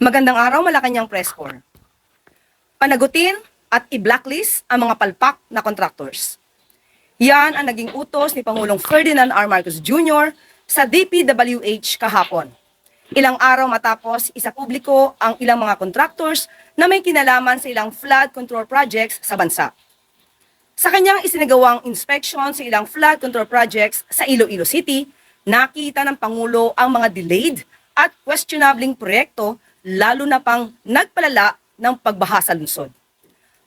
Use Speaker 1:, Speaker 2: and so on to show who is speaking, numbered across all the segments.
Speaker 1: Magandang araw, Malacanang Press Corps. Panagutin at i-blacklist ang mga palpak na contractors. Yan ang naging utos ni Pangulong Ferdinand R. Marcos Jr. sa DPWH kahapon. Ilang araw matapos isapubliko ang ilang mga contractors na may kinalaman sa ilang flood control projects sa bansa. Sa kanyang isinagawang inspection sa ilang flood control projects sa Iloilo City, nakita ng Pangulo ang mga delayed at questionabling proyekto, lalo na pang nagpalala ng pagbaha sa lungsod.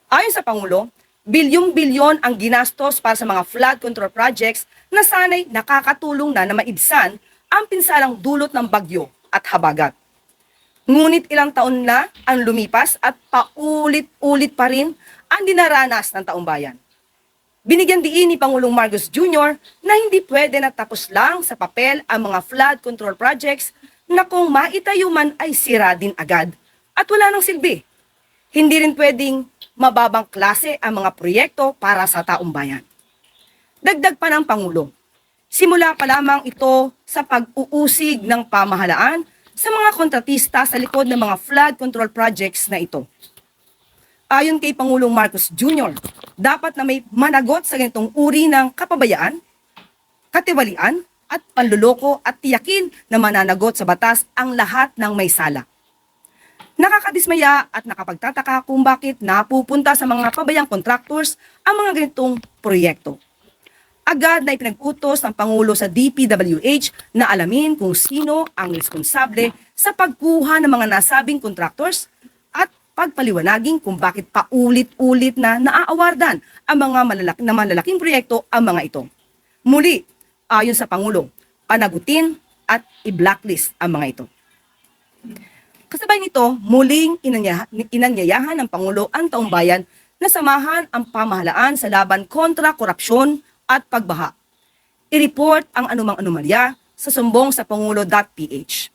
Speaker 1: Ayon sa Pangulo, bilyong-bilyon ang ginastos para sa mga flood control projects na sana'y nakakatulong na maibsan ang pinsalang dulot ng bagyo at habagat. Ngunit ilang taon na ang lumipas at paulit-ulit pa rin ang dinaranas ng taong bayan. Binigyan diin ni Pangulong Marcos Jr. na hindi pwede na tapos lang sa papel ang mga flood control projects na kung maitayo man ay sira din agad at wala nang silbi. Hindi rin pwedeng mababang klase ang mga proyekto para sa taong bayan. Dagdag pa ng Pangulo, simula pa lamang ito sa pag-uusig ng pamahalaan sa mga kontratista sa likod ng mga flood control projects na ito. Ayon kay Pangulong Marcos Jr., dapat na may managot sa ganitong uri ng kapabayaan, katiwalian, at panluloko at tiyakin na mananagot sa batas ang lahat ng may sala. Nakakadismaya at nakapagtataka kung bakit napupunta sa mga pabayang contractors ang mga ganitong proyekto. Agad na ipinag-utos ng Pangulo sa DPWH na alamin kung sino ang responsable sa pagkuha ng mga nasabing contractors at pagpaliwanagin kung bakit paulit-ulit na naaawardan ang mga malalaking proyekto ang mga ito. Muli, ayon sa Pangulo, panagutin at i-blacklist ang mga ito. Kasabay nito, muling inanyayahan ng Pangulo ang taong bayan na samahan ang pamahalaan sa laban kontra korupsyon at pagbaha. I-report ang anumang anomalya sa sumbong sa pangulo.ph.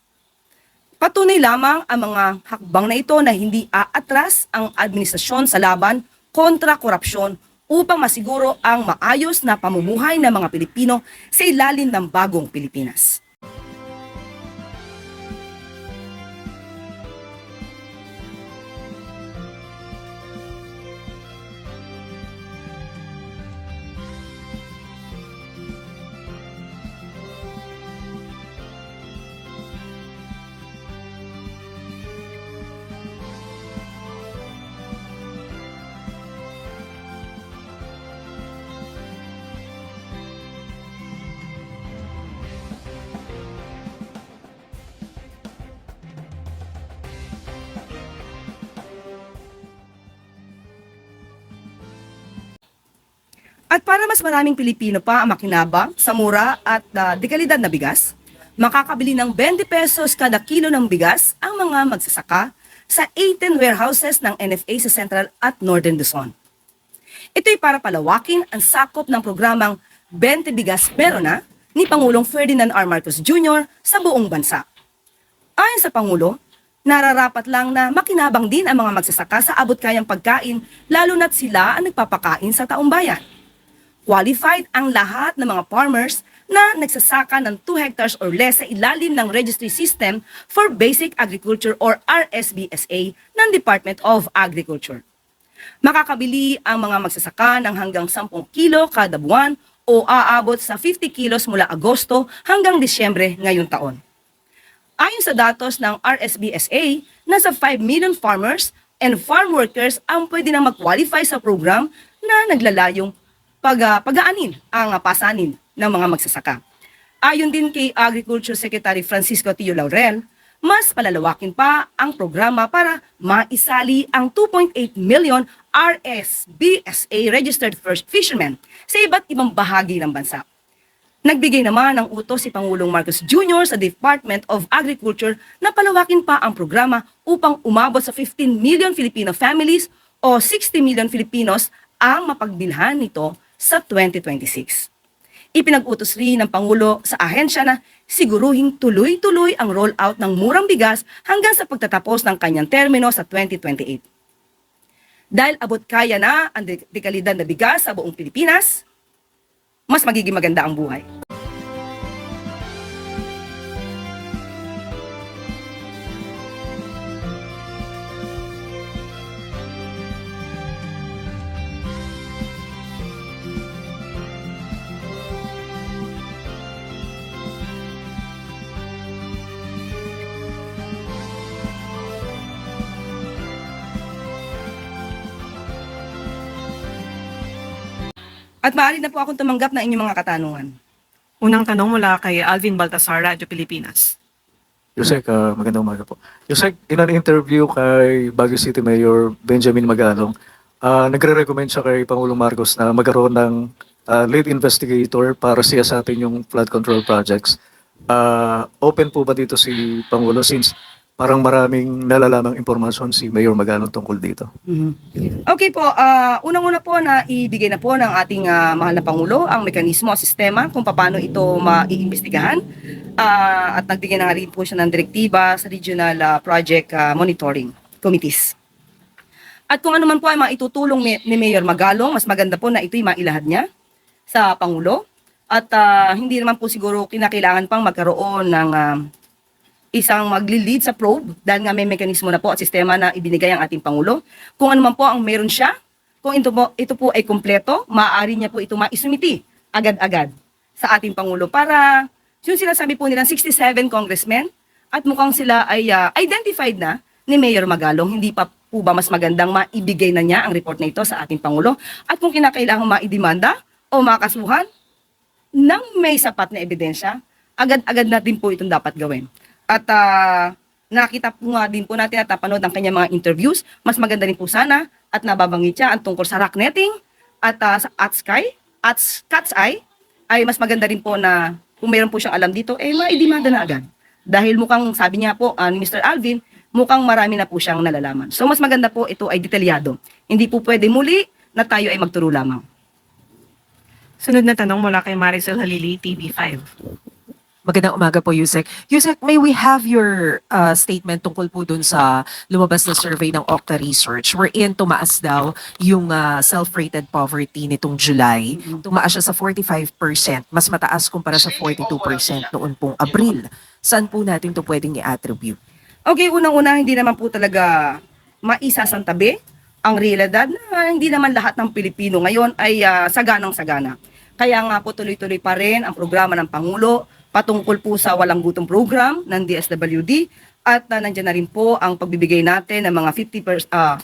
Speaker 1: Patunay lamang ang mga hakbang na ito na hindi aatras ang administrasyon sa laban kontra korupsyon upang masiguro ang maayos na pamumuhay ng mga Pilipino sa ilalim ng bagong Pilipinas. At para mas maraming Pilipino pa ang makinabang sa mura at dekalidad na bigas, makakabili ng 20 pesos kada kilo ng bigas ang mga magsasaka sa 18 warehouses ng NFA sa Central at Northern Luzon. Ito'y para palawakin ang sakop ng programang 20 Bigas Pero Na ni Pangulong Ferdinand R. Marcos Jr. sa buong bansa. Ayon sa Pangulo, nararapat lang na makinabang din ang mga magsasaka sa abot-kayang pagkain lalo na't sila ang nagpapakain sa taong bayan. Qualified ang lahat ng mga farmers na nagsasaka ng 2 hectares or less sa ilalim ng Registry System for Basic Agriculture or RSBSA ng Department of Agriculture. Makakabili ang mga magsasaka ng hanggang 10 kilo kada buwan o aabot sa 50 kilos mula Agosto hanggang Disyembre ngayong taon. Ayon sa datos ng RSBSA, nasa 5 million farmers and farm workers ang pwede na mag-qualify sa program na naglalayong pag-aanin ang pasanin ng mga magsasaka. Ayon din kay Agriculture Secretary Francisco Tio Laurel, mas palalawakin pa ang programa para maisali ang 2.8 million RSBSA registered fishermen sa iba't ibang bahagi ng bansa. Nagbigay naman ng utos si Pangulong Marcos Jr. sa Department of Agriculture na palawakin pa ang programa upang umabot sa 15 million Filipino families o 60 million Filipinos ang mapagbilhan nito sa 2026. Ipinag-utos rin ng Pangulo sa ahensya na siguruhing tuloy-tuloy ang rollout ng murang bigas hanggang sa pagtatapos ng kanyang termino sa 2028. Dahil abot kaya na ang dekalidad na bigas sa buong Pilipinas, mas magiging maganda ang buhay. At maaari na po akong tumanggap ng inyong mga katanungan.
Speaker 2: Unang tanong mula kay Alvin Baltasar, Radyo Pilipinas.
Speaker 3: Yusek, magandang umaga po. Yusek, in an interview kay Baguio City Mayor Benjamin Magalong, nagre-recommend siya kay Pangulong Marcos na magkaroon ng lead investigator para siyasatin yung flood control projects. Open po ba dito si Pangulo since parang maraming nalalamang impormasyon si Mayor Magalong tungkol dito?
Speaker 1: Okay po, unang-una po na ibigay na po ng ating mahal na Pangulo ang mekanismo o sistema kung paano ito maiimbestigahan at nagbigay na nga rin po siya ng direktiba sa regional project monitoring committees. At kung ano man po ay maitutulong ni Mayor Magalong, mas maganda po na ito'y mailahad niya sa Pangulo at hindi naman po siguro kinakailangan pang magkaroon ng isang magli-lead sa probe dahil nga may mekanismo na po at sistema na ibinigay ang ating Pangulo. Kung ano man po ang meron siya, kung ito po ay kumpleto, maaari niya po ito maisumiti agad-agad sa ating Pangulo para yung sinasabi po nilang 67 congressmen at mukhang sila ay identified na ni Mayor Magalong. Hindi pa po ba mas magandang maibigay na niya ang report na ito sa ating Pangulo? At kung kinakailangan maidemanda o makasuhan ng may sapat na ebidensya, agad-agad natin po itong dapat gawin. At nakita po nga din po natin at napanood ang kanyang mga interviews. Mas maganda rin po sana at nababanggit siya ang tungkol sa rock netting at sa Cat's Eye ay mas maganda rin po na kung mayroon po siyang alam dito, maidemanda na agad. Dahil mukhang sabi niya po ni Mr. Alvin, mukhang marami na po siyang nalalaman. So mas maganda po ito ay detalyado. Hindi po pwede muli na tayo ay magturo lamang.
Speaker 2: Sunod na tanong mula kay Maricel Halili, TV5.
Speaker 4: Magandang umaga po, Yusek. Yusek, may we have your statement tungkol po dun sa lumabas na survey ng Okta Research wherein tumaas daw yung self-rated poverty nitong July. Tumaas siya sa 45%, mas mataas kumpara sa 42% noon pong Abril. Saan po natin to pwedeng i-attribute?
Speaker 1: Okay, unang-una, hindi naman po talaga maisasantabi ang realidad na hindi naman lahat ng Pilipino ngayon ay saganang-sagana. Kaya nga po tuloy-tuloy pa rin ang programa ng Pangulo patungkol po sa walang gutom program ng DSWD at nandiyan na rin po ang pagbibigay natin ng mga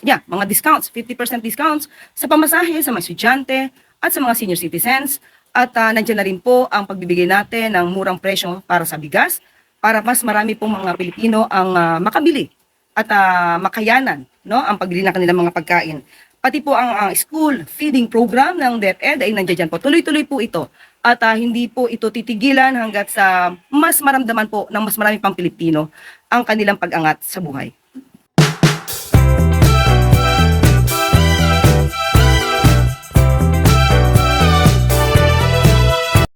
Speaker 1: 50% mga discounts, 50% discounts sa pamasahe sa mga estudyante at sa mga senior citizens at nandiyan na rin po ang pagbibigay natin ng murang presyo para sa bigas para mas marami pong mga Pilipino ang makabili at makayanan ang pagbili ng kanilang mga pagkain. Pati po ang school feeding program ng DepEd ay nandiyan po. Tuloy-tuloy po ito. At hindi po ito titigilan hanggat sa mas maramdaman po ng mas marami pang Pilipino ang kanilang pag-angat sa buhay.